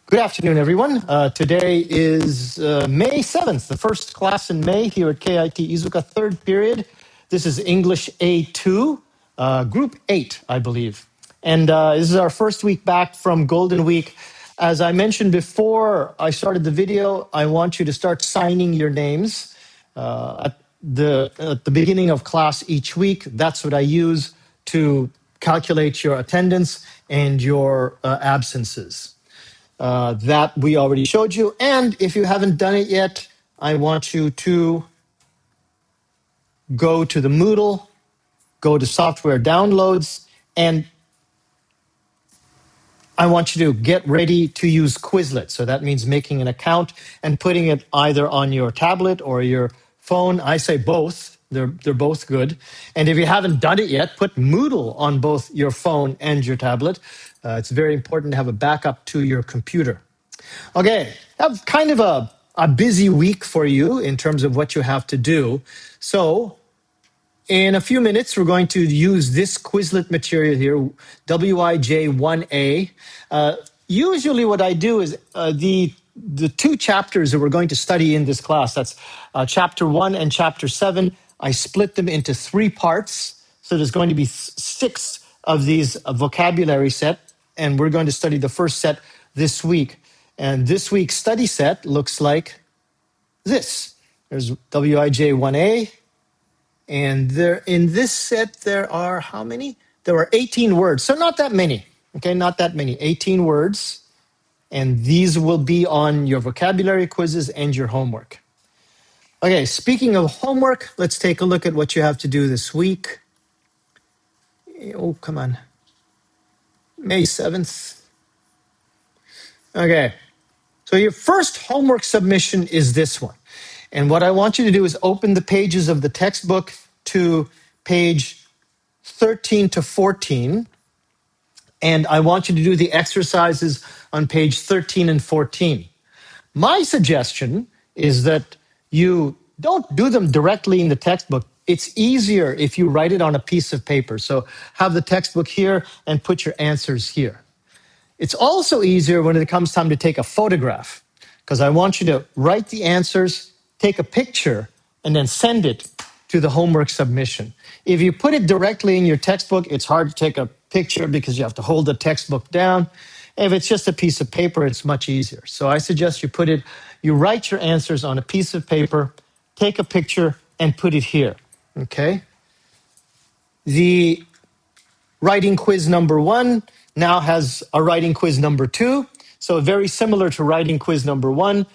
Good afternoon, everyone. Today is May 7th, the first class in May here at KIT Iizuka, third period. This is English A2, Group 8, I believe. And this is our first week back from Golden Week. As I mentioned before I started the video, I want you to start signing your names at the beginning of class each week. That's what I use to calculate your attendance and your absences. That we already showed you. And if you haven't done it yet, I want you to go to the Moodle, go to software downloads, and I want you to get ready to use Quizlet. So that means making an account and putting it either on your tablet or your phone. I say both. They're both good. And if you haven't done it yet, put Moodle on both your phone and your tablet. It's very important to have a backup to your computer. Okay, have kind of a busy week for you in terms of what you have to do. So in a few minutes, we're going to use this Quizlet material here, WIJ1A. Usually what I do is the two chapters that we're going to study in this class, that's chapter 1 and chapter 7, I split them into 3 parts. So there's going to be 6 of these vocabulary set, and we're going to study the first set this week. And this week's study set looks like this. There's WIJ1A. And there, in this set, there are how many? There are 18 words. So not that many. Okay, not that many. 18 words. And these will be on your vocabulary quizzes and your homework. Okay, speaking of homework, let's take a look at what you have to do this week. Oh, come on. May 7th. Okay. So your first homework submission is this one. And what I want you to do is open the pages of the textbook to page 13 to 14. And I want you to do the exercises on page 13 and 14. My suggestion is that you don't do them directly in the textbook. It's easier if you write it on a piece of paper. So have the textbook here and put your answers here. It's also easier when it comes time to take a photograph, because I want you to write the answers, take a picture, and then send it to the homework submission. If you put it directly in your textbook, it's hard to take a picture because you have to hold the textbook down. If it's just a piece of paper, it's much easier. So I suggest you write your answers on a piece of paper, take a picture, and put it here, okay? The writing quiz number 1 now has a writing quiz number 2. So very similar to writing quiz number 1.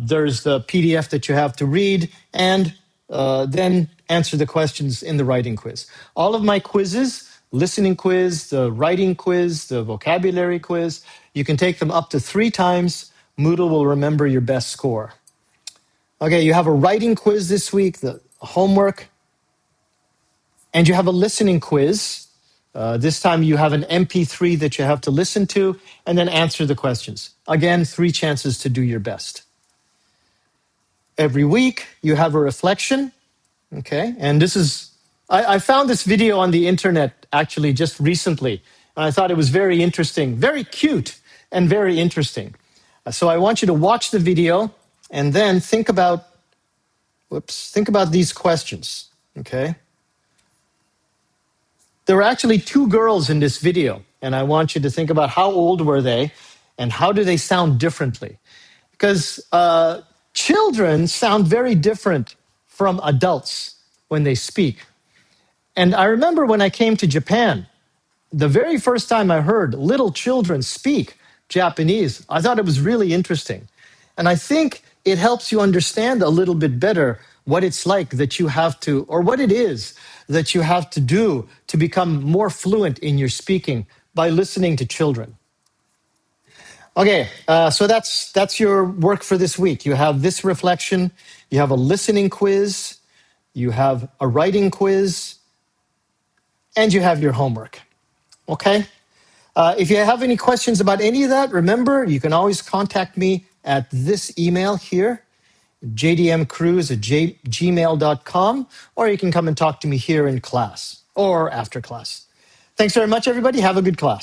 There's the PDF that you have to read and then answer the questions in the writing quiz. All of my quizzes, listening quiz, the writing quiz, the vocabulary quiz, you can take them up to 3 times. Moodle will remember your best score. Okay, you have a writing quiz this week, the homework, and you have a listening quiz. This time you have an MP3 that you have to listen to and then answer the questions. Again, 3 chances to do your best. Every week you have a reflection, okay? And this is, I found this video on the internet actually just recently, and I thought it was very interesting, very cute and very interesting. So I want you to watch the video and then think about these questions, okay? There were actually 2 girls in this video, and I want you to think about how old were they and how do they sound differently. Because children sound very different from adults when they speak. And I remember when I came to Japan, the very first time I heard little children speak Japanese, I thought it was really interesting. And I think it helps you understand a little bit better what it's like that you have to, or what it is that you have to do to become more fluent in your speaking by listening to children. Okay, so that's your work for this week. You have this reflection, you have a listening quiz, you have a writing quiz, and you have your homework. Okay? If you have any questions about any of that, remember, you can always contact me at this email here, jdmcruz@gmail.com, or you can come and talk to me here in class or after class. Thanks very much, everybody. Have a good class.